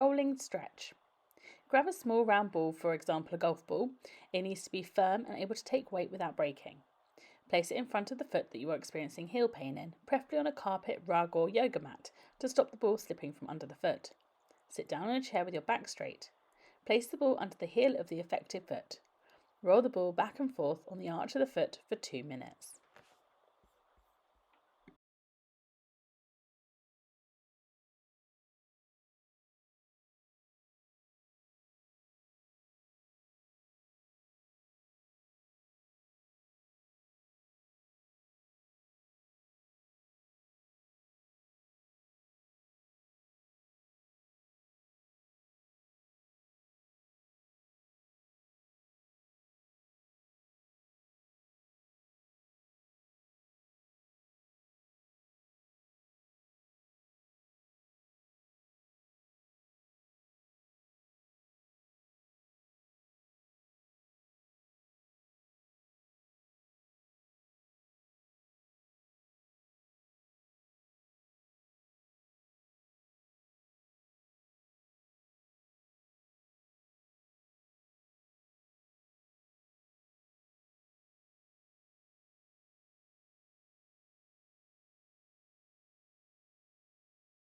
Rolling stretch. Grab a small round ball, for example a golf ball. It needs to be firm and able to take weight without breaking. Place it in front of the foot that you are experiencing heel pain in, preferably on a carpet, rug or yoga mat, to stop the ball slipping from under the foot. Sit down on a chair with your back straight. Place the ball under the heel of the affected foot. Roll the ball back and forth on the arch of the foot for 2 minutes.